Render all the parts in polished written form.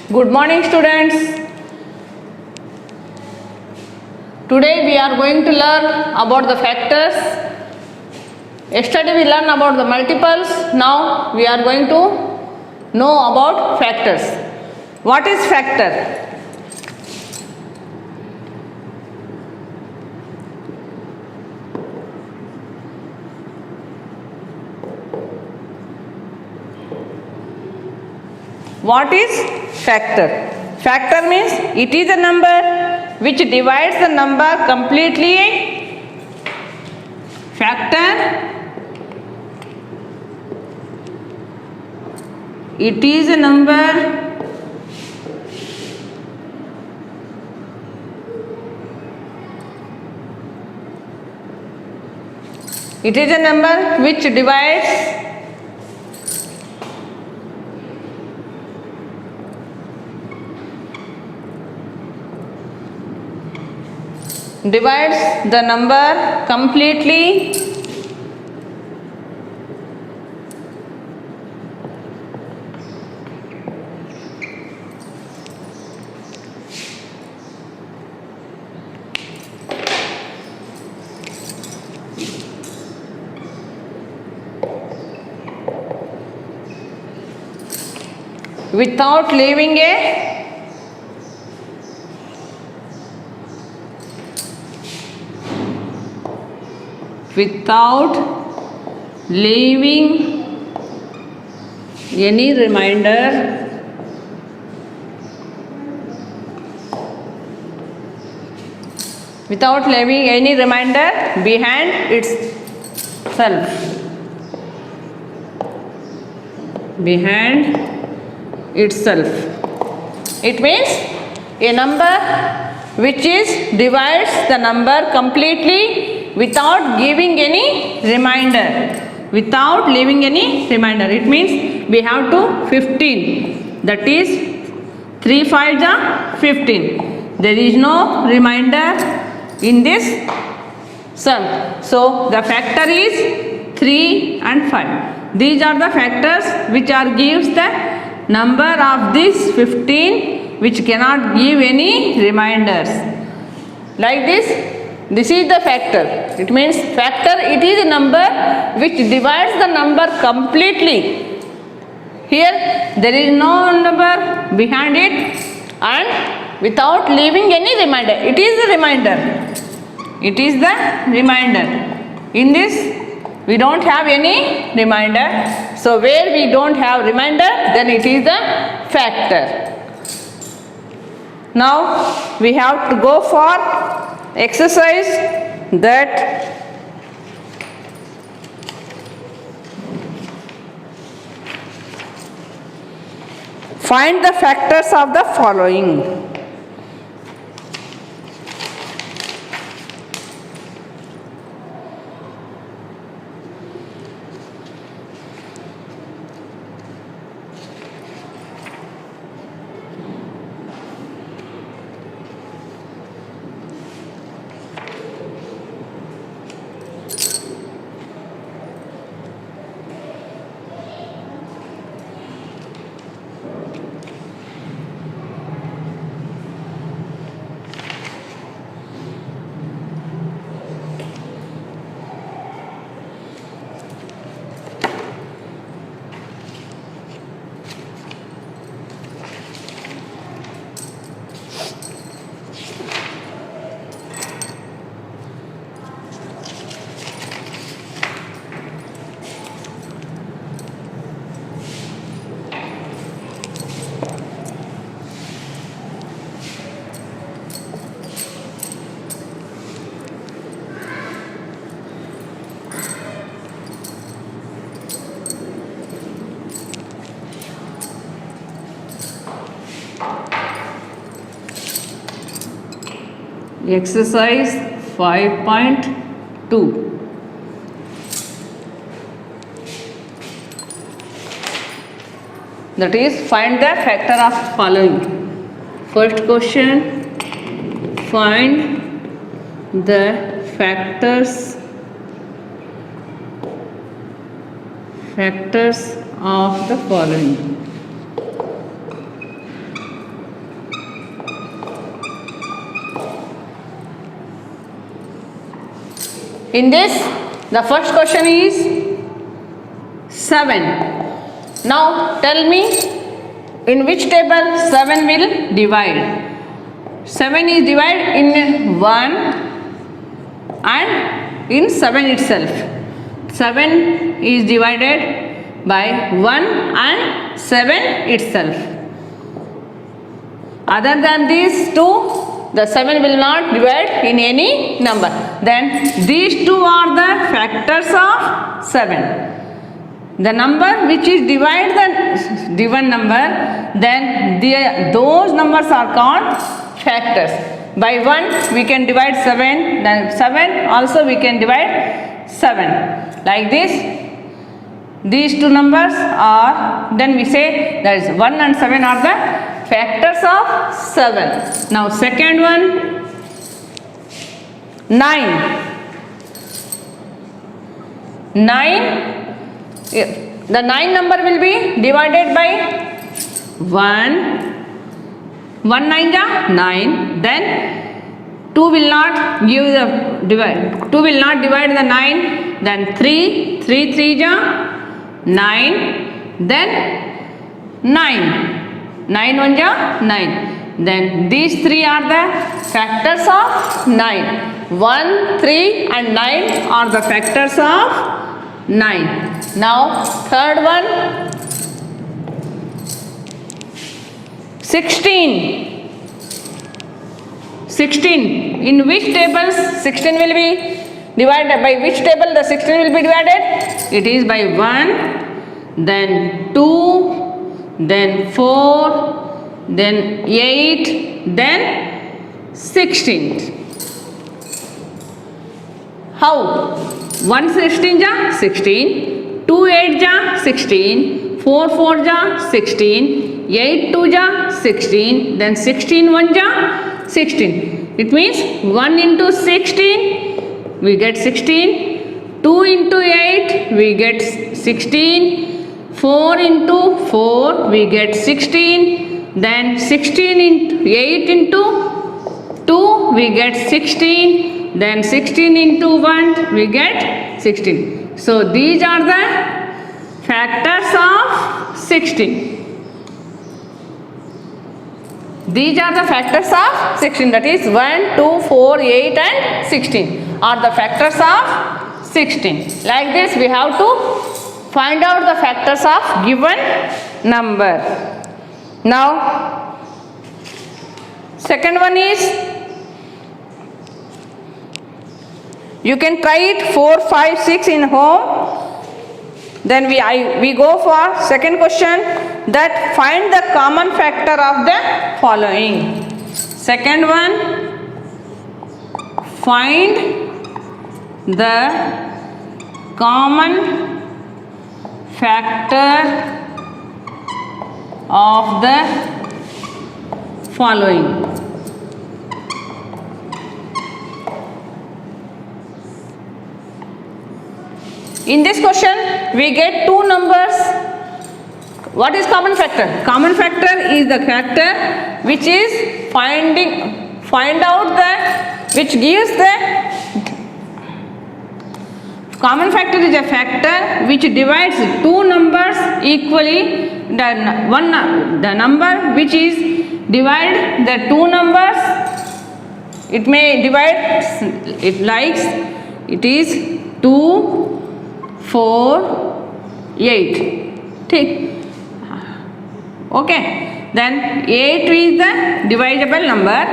Good morning, students. Today we are going to learn about the factors. Yesterday we learned about the multiples. Now we are going to know about factors. What is factor? What is factor? Factor means it is a number which divides the number completely. Factor, it is a number which divides the number completely. Without leaving any remainder. Without leaving any remainder behind itself. It means a number which divides the number completely without giving any remainder. Without leaving any remainder. It means we have to 15. That is 3 5 are 15. There is no remainder in this sum. So the factor is 3 and 5. These are the factors which gives the number of this 15 which cannot give any reminders. Like this is the factor. It means factor, it is a number which divides the number completely. Here there is no number behind it and without leaving any remainder. It is the remainder. In this we don't have any remainder. So where we don't have remainder, then it is the factor. Now we have to go for exercise that find the factors of the following. Exercise 5.2. That is, find the factor of following. First question, find the factors of the following. In this, the first question is 7. Now tell me, in which table 7 will divide? 7 is divided in 1 and in 7 itself. 7 is divided by 1 and 7 itself. Other than these two, the 7 will not divide in any number. Then these two are the factors of 7. The number which is divide the given number, then those numbers are called factors. By 1 we can divide 7, then 7 also we can divide 7. Like this. These two numbers are, then we say that is 1 and 7 are the factors of 7. Now second one, 9. 9, the 9 number will be divided by 1. 1 9 ja 9. Then 2 will not give the divide. 2 will not divide the 9. Then 3 3 ja 9. Then 9. 9 1 ja 9. Then these three are the factors of 9. 1, 3 and 9 are the factors of 9. Now third one, 16. 16. In which tables 16 will be divided? By which table the 16 will be divided? It is by 1, then 2, then 4, then 8, then 16. How? 1 16 ja 16, 2 8 ja 16, 4 4 ja 16, 8 2 ja 16, then 16 1 ja 16. It means 1 into 16 we get 16, 2 into 8 we get 16, 4 into 4 we get 16, then 16 into 8 into 2 we get 16, then 16 into 1 we get 16. So these are the factors of 16. These are the factors of 16, that is 1, 2, 4, 8 and 16 are the factors of 16. Like this we have to find out the factors of given number. Now second one is, you can try it 4, 5, 6 in home. Then we go for second question, that find the common factor of the following. Second one, find the common factor of the following. In this question, we get two numbers. What is common factor? Common factor is the factor which is find out the, which gives the, common factor is a factor which divides two numbers equally. The number which is divide the two numbers, it may divide, it likes, it is 2, 4, 8. Take. Okay. Then 8 is the divisible number.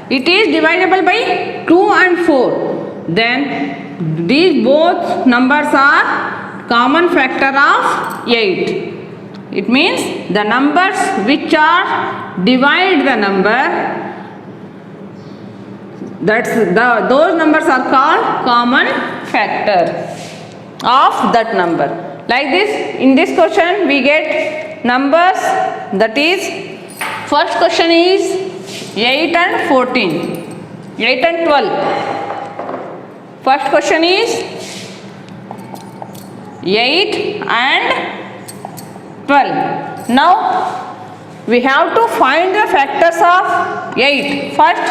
It is divisible by 2 and 4. Then these both numbers are common factor of 8. It means the numbers which are divide the number, those numbers are called common factor of that number. Like this, in this question we get numbers, that is, first question is 8 and 14, 8 and 12. First question is 8 and 12. Now we have to find the factors of 8. First,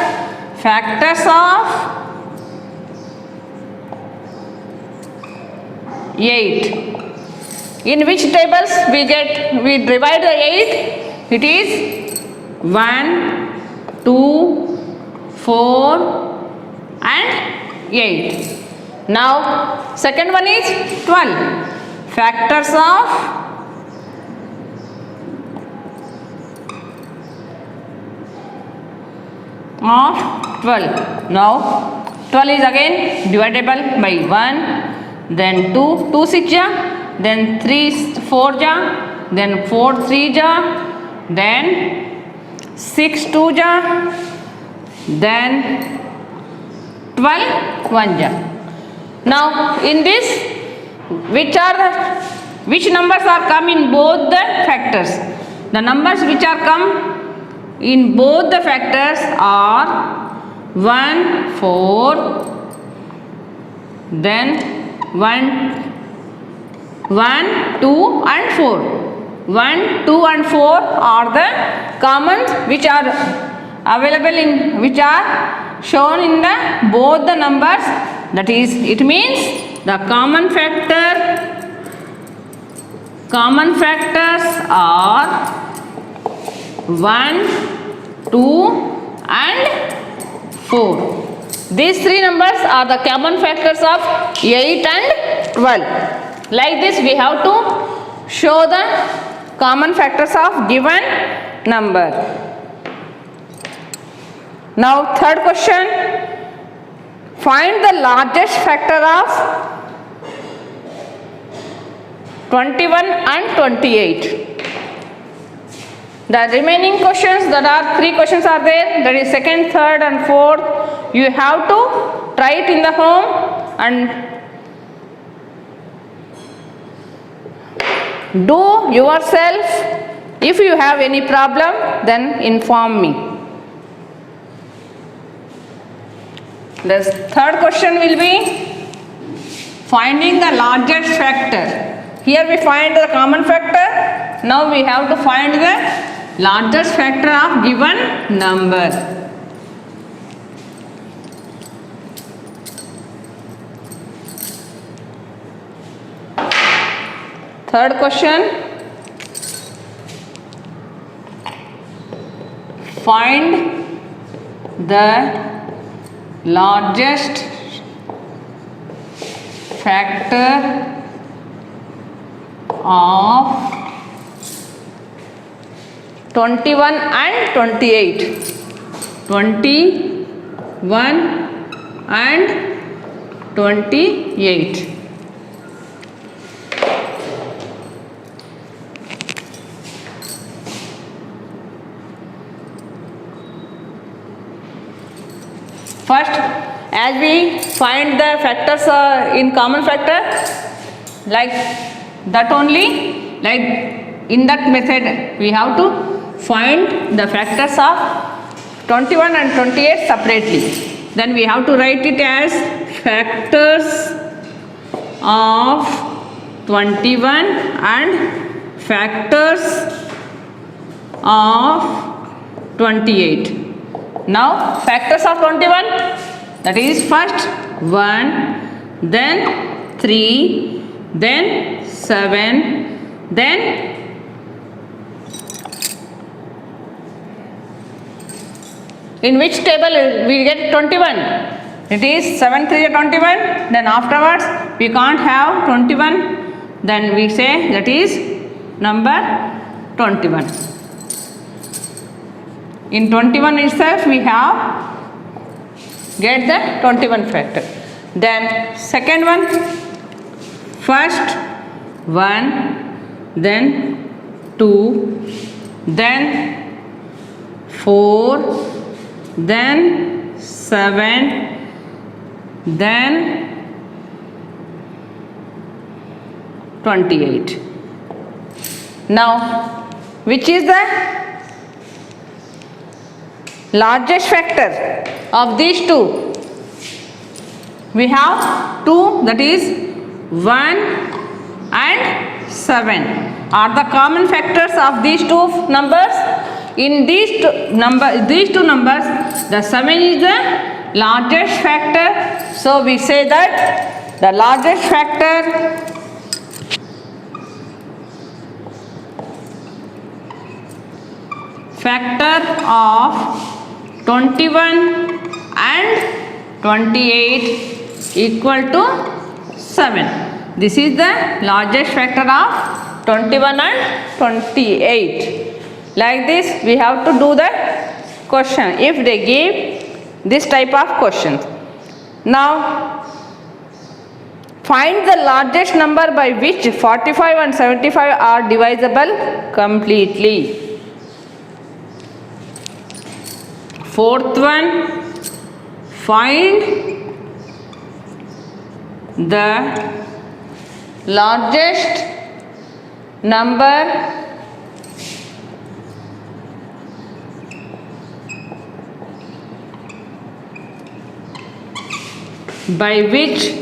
factors of 8. In which tables we divide the 8? It is 1, 2, 4 and 8. Now second one is 12. Factors of 12. Now 12 is again divisible by 1, then 2, 2 6 ja, then 3 4 ja, then 4 3 ja, then 6 2 ja, then 12 1 ja. Now in this, which numbers are come in both the factors? The numbers which are come in both the factors are 1 4, then 1 2 and 4. 1 2 and 4 are the commons which are available in, which are shown in the both the numbers. That is, it means the common factors are 1 2 and 4. These three numbers are the common factors of 8 and 12. Like this we have to show the common factors of given number. Now third question. Find the largest factor of 21 and 28. The remaining questions, that are 3 questions are there, that is second, third and fourth. You have to try it in the home and do yourself. If you have any problem, then inform me. The third question will be finding the largest factor. Here we find the common factor. Now we have to find the largest factor of given number. Third question. Find the largest factor of 21 and 28. 21 and 28. First, as we find the factors in common factor, like that only, like in that method we have to find the factors of 21 and 28 separately. Then we have to write it as factors of 21 and factors of 28. Now factors of 21, that is first 1, then 3, then 7, then in which table we get 21? It is 7 3 21. Then afterwards we can't have 21. Then we say that is number 21. In 21 itself we have get the 21 factor. Then second one, first 1, then 2, then 4, then 7, then 28. Now which is the largest factor of these two? We have 2, that is 1 and 7 are the common factors of these two numbers. In these two numbers, the 7 is the largest factor. So we say that the largest factor factor of 21 and 28 equal to 7. This is the largest factor of 21 and 28. Like this we have to do the question if they give this type of questions. Now find the largest number by which 45 and 75 are divisible completely. Fourth one, find the largest number by which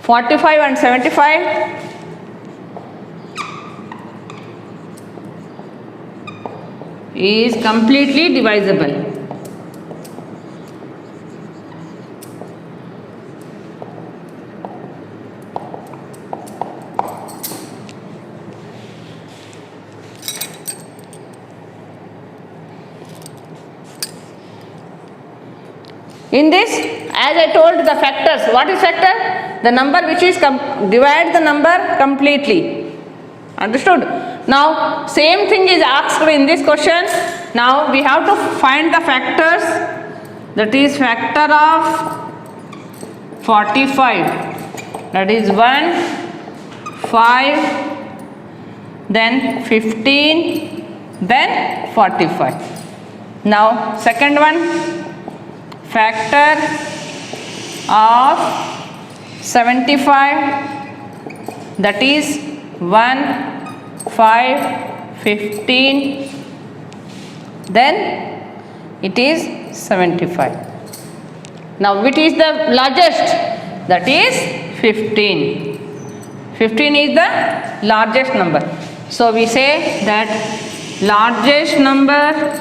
45 and 75 is completely divisible. In this, as I told the factors, what is factor? The number which is divide the number completely. Understood? Now same thing is asked in this question. Now we have to find the factors, that is factor of 45, that is 1, 5, then 15, then 45. Now second one, factor of 75, that is 1, 5, 15, then it is 75. Now which is the largest? That is 15. 15 is the largest number. So we say that largest number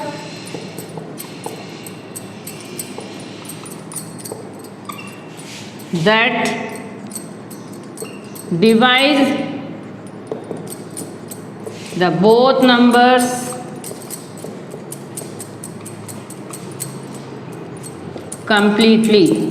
that divides the both numbers completely.